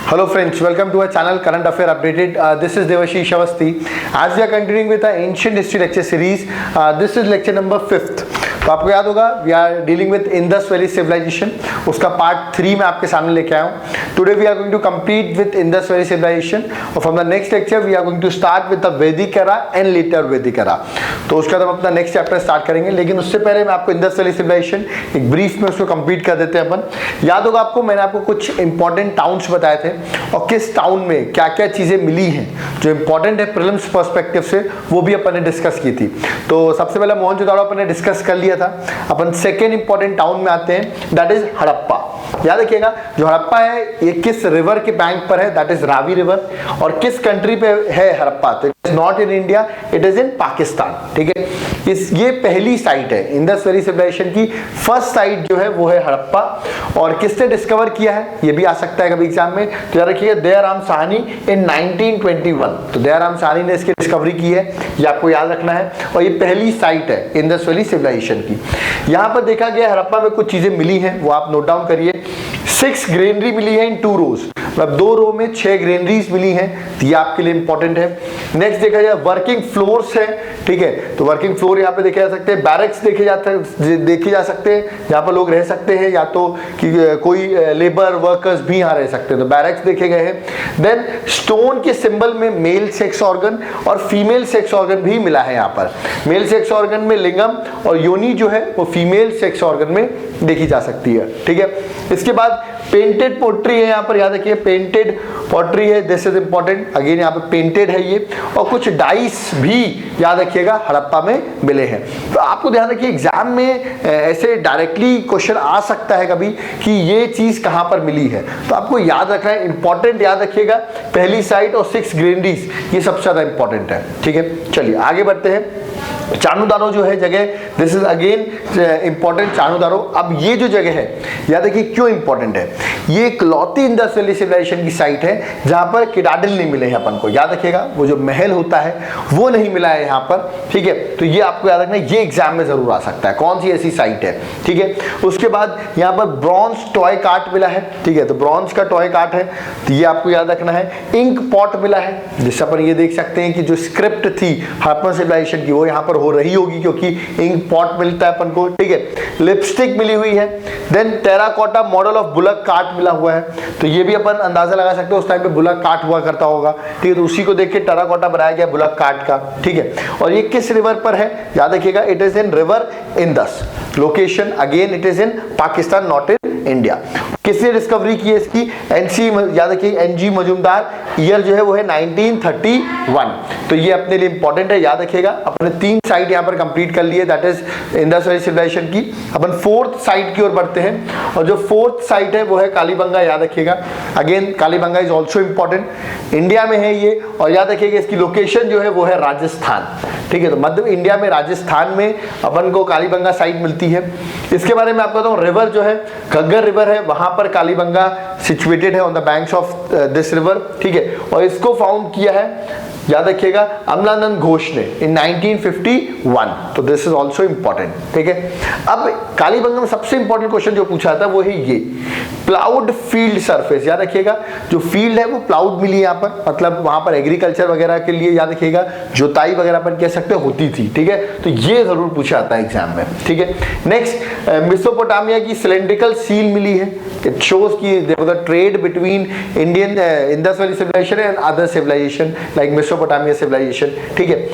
Hello friends, welcome to our channel Current Affair Updated. This is Dewashish. As we are continuing with our ancient history lecture series, this is lecture number 5th. तो आपको याद होगा we are dealing with Indus valley civilization, उसका part 3 में आपके सामने लेके आया हूँ. Today we are going to complete with Indus valley civilization और from the next lecture we are going to start with the Vedic era and later वैदिक एरा. तो उसका हम अपना नेक्स्ट चैप्टर स्टार्ट करेंगे, लेकिन उससे पहले मैं आपको इंडस वैली सिविलाइजेशन एक ब्रीफ में उसको कंप्लीट कर देते हैं अपन. याद होगा आपको, मैंने आपको कुछ इंपॉर्टेंट टाउन्स बताए थे और किस टाउन में क्या क्या चीजें मिली हैं जो इंपॉर्टेंट है प्रीलिम्स पर्सपेक्टिव से, वो भी अपन ने डिस्कस की थी. तो सबसे पहले मोहनजोदाड़ो अपन ने डिस्कस कर लिया था. अपन सेकेंड इंपॉर्टेंट टाउन में आते हैं, दैट इज हड़प्पा. याद रखिएगा, जो हड़प्पा है ये किस रिवर के बैंक पर है, दैट इज रावी रिवर. और किस कंट्री पे है हड़प्पा, तो it is not in India, it is in Pakistan. ठीक है, ये पहली साइट है इंडस वैली सिविलाइजेशन की. फर्स्ट साइट जो है वो है हड़प्पा. और किसने डिस्कवर किया है, ये भी आ सकता है कभी एग्जाम में, तो याद रखिएगा दयाराम साहनी इन 1921. तो दयाराम साहनी ने इसकी डिस्कवरी की है, ये आपको याद रखना है. और ये पहली साइट है इंडस वैली सिविलाइजेशन की. यहां पर देखा गया हड़प्पा में कुछ चीजें मिली हैं, वो आप नोट डाउन करिए. 6 ग्रेनरी मिली है इन 2 रोज, मतलब 2 रो में 6 ग्रेनरीज मिली हैं, तो ये आपके लिए इंपॉर्टेंट है. नेक्स्ट देखा जाए वर्किंग फ्लोर्स है. ठीक है, तो वर्किंग फ्लोर यहाँ पे देखे जा सकते हैं. बैरक्स देखे जा सकते हैं, जहाँ पर लोग रह सकते हैं, या तो कि कोई लेबर वर्कर्स भी यहाँ रह सकते हैं, तो बैरक्स देखे गए हैं. देन स्टोन के सिंबल में मेल सेक्स ऑर्गन और फीमेल सेक्स ऑर्गन भी मिला है. यहाँ पर मेल सेक्स ऑर्गन में लिंगम और योनि जो है वो फीमेल सेक्स ऑर्गन में देखी जा सकती है. ठीक है, इसके बाद पेंटेड पोट्री है. यहाँ पर याद रखिए पेंटेड पोट्री है, दिस इज इंपॉर्टेंट. अगेन यहाँ पे पेंटेड है ये. और कुछ डाइस भी याद रखिएगा हड़प्पा में मिले हैं. तो आपको ध्यान रखिए एग्जाम में ऐसे डायरेक्टली क्वेश्चन आ सकता है कभी कि ये चीज कहां पर मिली है, तो आपको याद रखना है. इंपॉर्टेंट याद रखिएगा पहली साइट और 6 ग्रेनरीज, ये सबसे ज्यादा इंपॉर्टेंट है. ठीक है, चलिए आगे बढ़ते हैं. चाणूदारो जो है जगह, दिस इज अगेन इंपॉर्टेंट. चाणूदारो, अब ये जो जगह है याद रखिए क्यों इंपॉर्टेंट है, ये इकलौती इंडस वैली सिविलाइजेशन की साइट है जहां पर किडाडिल नहीं मिले हैं अपन को. याद रखिएगा वो जो महल होता है वो नहीं मिला है यहाँ पर. ठीक है, तो ये आपको याद रखना है, ये एग्जाम में जरूर आ सकता है कौन सी ऐसी साइट है. ठीक है, उसके बाद यहाँ पर ब्रॉन्ज टॉय कार्ट मिला है. ठीक है, तो ब्रॉन्ज का टॉय कार्ट है, तो ये आपको याद रखना है. इंक पॉट मिला है, जिससे अपन ये देख सकते हैं कि जो स्क्रिप्ट थी हड़प्पन सिविलाइजेशन की वो यहाँ पर हो रही होगी, क्योंकि इंक पॉट मिलता है अपन को. ठीक है, लिपस्टिक मिली हुई है. Then terracotta model of bullock cart मिला हुआ है, तो ये भी अपन अंदाजा लगा सकते हैं उस टाइम पे बुलक कार्ट हुआ करता होगा. ठीक है, तो उसी को देख के टेराकोटा बनाया गया बुलक कार्ट का. ठीक है, और ये किस रिवर पर है याद रखिएगा, it is in river Indus. Location again it is in Pakistan, not in India. किसने डिस्कवरी की है इसकी, एनसी याद रखिए एनजी मजूमदार. ईयर जो है वो है 1931. तो ये अपने लिए इंपॉर्टेंट है, याद रखिएगा. अपने 3 साइट यहाँ पर कंप्लीट कर लिए, that is Indus valley civilisation की. अपन 4th साइट की ओर बढ़ते हैं, और जो 4th साइट है वो है कालीबंगा. याद रखिएगा again Kalibangan is also important, India में है ये. और याद रखिएगा इसकी लोकेशन जो है वो है राजस्थान. ठीक है, तो मध्य इंडिया में राजस्थान में अपन को कालीबंगा साइट मिलती है. इसके बारे में आपको बताऊं, रिवर जो है घग्गर रिवर है, वहां पर कालीबंगा सिचुएटेड है on the banks of this river. ठीक है, और इसको फाउंड किया है याद रखिएगा अमलानंद घोष ने इन 1951. तो दिस इज ऑल्सो इंपॉर्टेंट. ठीक है, अब कालीबंगा में सबसे इंपॉर्टेंट क्वेश्चन जो पूछा था वो है ये प्लाउड फील्ड सरफेस. याद रखिएगा जो फील्ड है वो प्लाउड मिली यहाँ पर, मतलब वहां पर एग्रीकल्चर वगैरह के लिए याद रखिएगा जुताई वगैरह अपन कह सकते होती थी. ठीक है, तो ये जरूर पूछा जाता है एग्जाम में. ठीक है, नेक्स्ट मेसोपोटामिया की सिलेंड्रिकल सील मिली है. इट शोज की there was a trade between Indian Indus valley civilisation and other civilisation like Mesopotamia civilisation. ठीक है,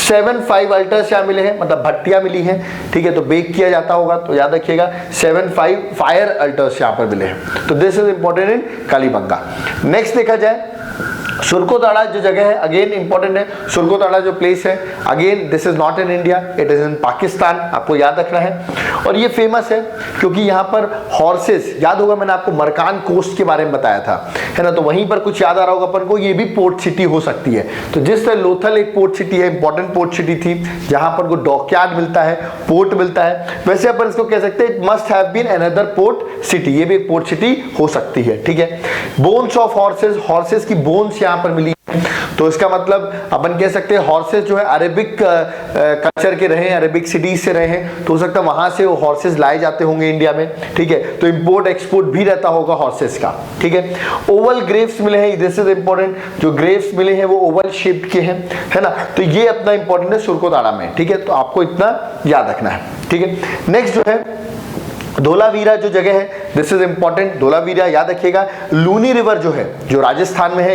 7-5 अल्टर्स यहाँ मिले हैं, मतलब भट्टियां मिली हैं. ठीक है, तो बेक किया जाता होगा, तो याद रखिएगा 7-5 फायर अल्टर्स यहाँ पर मिले हैं. तो this is important in Kalibangan. Next देखा जाए सुरकोताड़ा जो जगह है, अगेन इंपॉर्टेंट है. सुरकोताड़ा जो प्लेस है, again this is not in India, it is in Pakistan. आपको याद रखना है. और ये फेमस है क्योंकि यहाँ पर हॉर्सेस, याद होगा मैंने आपको मरकान कोस्ट के बारे में बताया था, है ना, तो वहीं पर कुछ याद आ रहा होगा अपन को, ये भी पोर्ट सिटी हो सकती है. तो जिस तरह लोथल एक पोर्ट सिटी है, इंपॉर्टेंट पोर्ट सिटी थी जहां पर को डॉकयार्ड मिलता है, पोर्ट मिलता है, वैसे अपन इसको कह सकते हैं it must have been another port city. ये भी एक पोर्ट सिटी हो सकती है. ठीक है, बोन्स ऑफ हॉर्सेस, हॉर्सेस की बोन्स यहाँ पर मिली. तो इसका मतलब अपन कह सकते हैं हॉर्सेस जो है अरेबिक कल्चर के रहे, अरेबिक सिटीज से रहे हैं, तो हो सकता है वहां से वो हॉर्सेस लाए जाते होंगे इंडिया में, ठीक है। तो इंपोर्ट एक्सपोर्ट भी रहता होगा हॉर्सेस का, ठीक है। ओवल ग्रेव्स मिले हैं, दिस इज इंपॉर्टेंट, जो ग्रेव्स मिले हैं वो ओवल शेप के हैं, है ना। तो ये अपना इंपॉर्टेंट है सुरकोताड़ा में, ठीक है। तो आपको इतना याद रखना है, ठीक है। नेक्स्ट जो है धोलावीरा जो जगह है, दिस इज इंपॉर्टेंट, धोलावीरा याद रखिएगा। लूनी रिवर जो है, जो राजस्थान में है,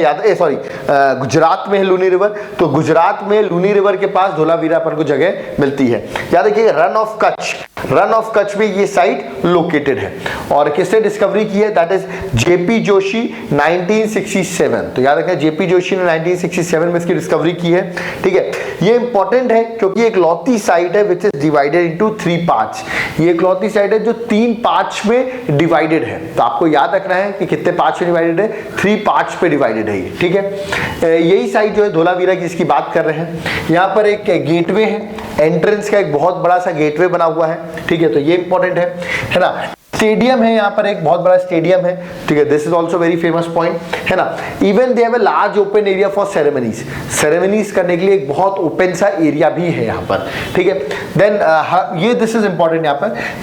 गुजरात में है लूनी रिवर, तो गुजरात में लूनी रिवर के पास धोलावीरा अपन को जगह मिलती है। याद रखिएगा run of Kutch, run of Kutch में ये साइट लोकेटेड है और किसने डिस्कवरी की है, दैट इज जेपी जोशी 1967। तो याद रखें जेपी जोशी ने 1967 में इसकी डिस्कवरी की है, ठीक है। ये इंपॉर्टेंट है क्योंकि एक लौती साइट है which is divided into 3 parts. ये एक लौती साइट है जो 3 पार्ट्स में डिवाइडेड है, तो आपको याद रखना है कि कितने पार्ट्स में डिवाइडेड है, 3 पार्ट्स पे डिवाइडेड है ये, ठीक है। यही साइट जो है धोलावीरा की इसकी बात कर रहे हैं। यहाँ पर एक गेटवे है, एंट्रेंस का एक बहुत बड़ा सा गेटवे बना हुआ है, ठीक है। तो ये इंपॉर्टेंट है ना। स्टेडियम है, यहाँ पर एक बहुत बड़ा स्टेडियम है, ठीक है। This is also very famous point, है ना। Even they have a large open area for ceremonies, ceremonies करने के लिए एक बहुत ओपन सा एरिया भी है यहाँ पर, ठीक है। देन ये दिस इज इंपॉर्टेंट,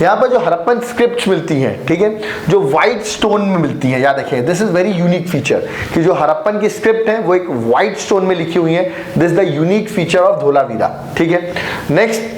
यहाँ पर जो हड़प्पन स्क्रिप्ट मिलती हैं, ठीक है, जो व्हाइट स्टोन में मिलती है, याद रखिए this is very unique feature कि जो हड़प्पन की स्क्रिप्ट है वो एक व्हाइट स्टोन में लिखी हुई है। This is the unique feature of Dholavira, ठीक है। Next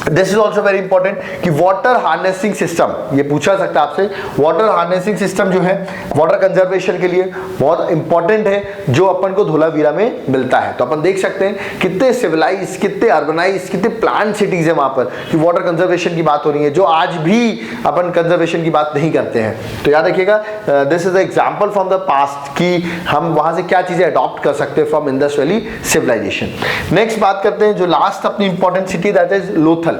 this is also very important कि वाटर हार्नेसिंग सिस्टम, ये पूछा सकता है आपसे। वाटर हार्नेसिंग सिस्टम जो है वाटर कंजर्वेशन के लिए बहुत इंपॉर्टेंट है, जो अपन को धोलावीरा में मिलता है। तो अपन देख सकते हैं कितने सिविलाइज, कितने अर्बनाइज, कितने प्लान सिटीज है वहां पर कि वाटर कंजर्वेशन की बात हो रही है, जो आज भी अपन कंजर्वेशन की बात नहीं करते हैं। तो याद रखिएगा this is example from the past कि हम वहां से क्या चीजें अडॉप्ट कर सकते हैं from Indus valley civilisation. Next बात करते हैं जो लास्ट अपनी important city, that is Lothal.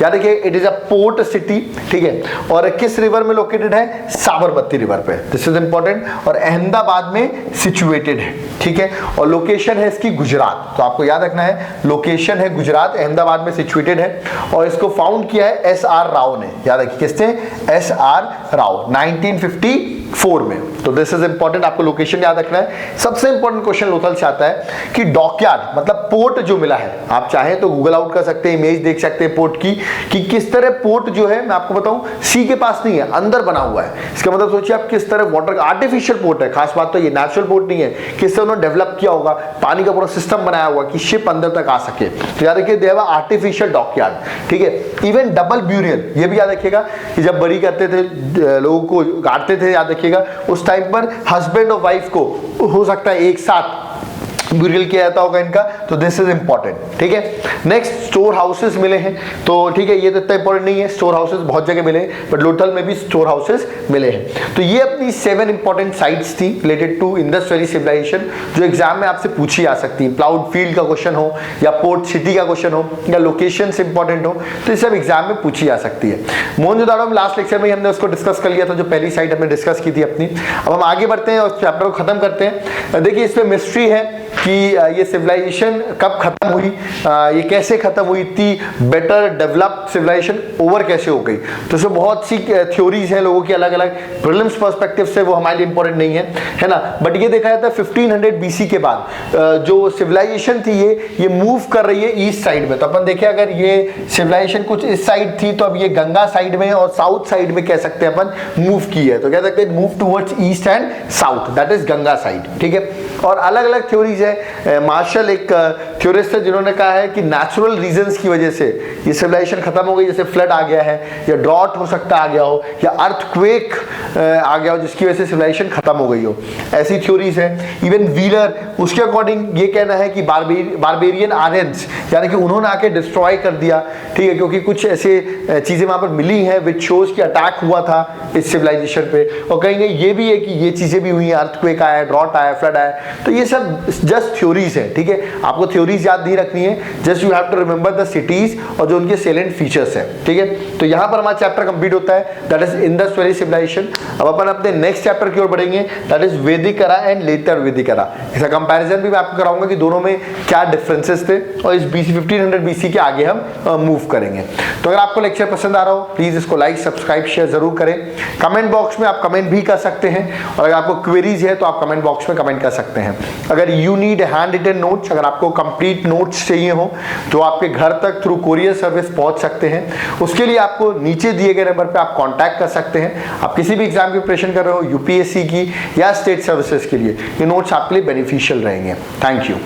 याद रखिए it is a port city, ठीक है। और किस रिवर में लोकेटेड है, साबरमती रिवर पे, दिस इज इंपॉर्टेंट, और अहमदाबाद में सिचुएटेड है, ठीक है। और लोकेशन है इसकी गुजरात, तो आपको याद रखना है लोकेशन है गुजरात, अहमदाबाद में सिचुएटेड है। और इसको फाउंड किया है एस.आर. राव ने, याद रखिए किसने, एस.आर. राव 1954 में। तो दिस इज इंपॉर्टेंट, आपको लोकेशन याद रखना है। सबसे इंपॉर्टेंट क्वेश्चन लोथल से आता है कि डॉकयार्ड मतलब पोर्ट जो मिला है, आप चाहे तो गूगल आउट कर सकते हैं, इमेज देख सकते हैं पोर्ट की कि किस तरह पोर्ट जो है, मैं आपको बताऊं सी के पास नहीं है, अंदर बना हुआ है। इसका मतलब सोचिए आप किस तरह वाटर आर्टिफिशियल पोर्ट है, खास बात तो ये नेचुरल पोर्ट नहीं है, किस तरह उन्होंने डेवलप किया होगा, पानी का पूरा सिस्टम बनाया हुआ कि शिप अंदर तक आ सके। तो याद रखिए दे हैव आर्टिफिशियल डॉकयार्ड, ठीक है। इवन डबल ब्यूरियल, ये भी याद रखिएगा कि जब बरी करते थे लोगों को काटते थे, याद रखिएगा उस टाइम पर हस्बैंड और वाइफ को हो सकता है एक साथ ब्यूरियल किया जाता होगा इनका, तो दिस इज इंपॉर्टेंट, ठीक है। नेक्स्ट स्टोर हाउसेस मिले हैं, तो ठीक है ये तो इतना इंपॉर्टेंट नहीं है, स्टोर हाउसेस बहुत जगह मिले हैं, बट लोथल में भी स्टोर हाउसेस मिले हैं। तो ये अपनी 7 इंपॉर्टेंट साइट्स थी related to Indus valley civilisation, जो एग्जाम में आपसे पूछी आ सकती है। प्लाउड फील्ड का क्वेश्चन हो या पोर्ट सिटी का क्वेश्चन हो या लोकेशन इंपॉर्टेंट हो, तो ये सब एग्जाम में पूछी जा सकती है। मोहनजोदाड़ो में लास्ट लेक्चर में हमने उसको डिस्कस कर लिया था, जो पहली साइट हमने डिस्कस की थी अपनी। अब हम आगे बढ़ते हैं और चैप्टर को खत्म करते हैं। देखिए इसमें मिस्ट्री है कि ये सिविलाइजेशन कब खत्म हुई, ये कैसे खत्म हुई, इतनी बेटर डेवलप्ड सिविलाइजेशन ओवर कैसे हो गई। तो इसमें बहुत सी थ्योरीज हैं लोगों की अलग अलग, प्रीलिम्स पर्सपेक्टिव से वो हमारे लिए इंपॉर्टेंट नहीं है ना। बट ये देखा जाता है 1500 BC के बाद जो सिविलाइजेशन थी ये मूव कर रही है ईस्ट साइड में। तो अपन देखें अगर ये सिविलाइजेशन कुछ इस साइड थी, तो अब ये गंगा साइड में और साउथ साइड में कह सकते हैं अपन मूव की है, तो कह सकते हैं move towards east and south, that is Ganga side, ठीक है। और अलग अलग थ्योरीज है, मार्शल एक थ्योरिस्ट है जिन्होंने कहा है कि नेचुरल रीजंस की वजह से ये सिविलाइजेशन खत्म हो गई, जैसे फ्लड आ गया है या ड्रॉट हो सकता आ गया हो या अर्थक्वेक आ गया हो जिसकी वजह से सिविलाइजेशन खत्म हो गई हो, ऐसी थ्योरीज है। इवन व्हीलर उसके अकॉर्डिंग ये कहना है कि बारबेरियन आर्यंस यानी कि उन्होंने आके डिस्ट्रॉय कर दिया, ठीक है, क्योंकि कुछ ऐसे चीजें वहां पर मिली हैं विच शोज की अटैक हुआ था इस सिविलाइजेशन पे। और कहेंगे ये भी है कि ये चीजें भी हुई हैं, अर्थक्वेक आया, ड्रॉट आया, फ्लड आया, तो ये सब जस्ट थ्योरीज है, ठीक है। आपको थ्योरीज याद नहीं रखनी है, just you have to remember the cities और जो उनके सेलेंट फीचर्स है, ठीक है। तो यहां पर हमारा चैप्टर कंप्लीट होता है, that is Indus valley civilisation. अब अपन अपने नेक्स्ट चैप्टर की ओर बढ़ेंगे, that is Vedic era and later वैदिक एरा। इसका कंपैरिजन भी मैं आपको कराऊंगा कि दोनों में क्या डिफरेंसेस थे, और इस BC 1500 BC के आगे हम मूव करेंगे। तो अगर आपको लेक्चर पसंद आ रहा हो प्लीज इसको लाइक सब्सक्राइब शेयर जरूर करें। कमेंट बॉक्स में आप कमेंट भी कर सकते हैं, और अगर आपको क्वेरीज है तो आप कमेंट बॉक्स में कमेंट कर सकते हैं। अगर you need handwritten notes, अगर आपको कंप्लीट नोट्स चाहिए हो तो आपके घर तक थ्रू कोरियर सर्विस पहुंच सकते हैं। उसके लिए आपको नीचे दिए गए नंबर पे आप कांटेक्ट कर सकते हैं। आप किसी भी एग्जाम की प्रिपरेशन कर रहे हो, UPSC की या स्टेट सर्विसेज के लिए, ये नोट्स आपके लिए बेनिफिशियल रहेंगे। Thank you.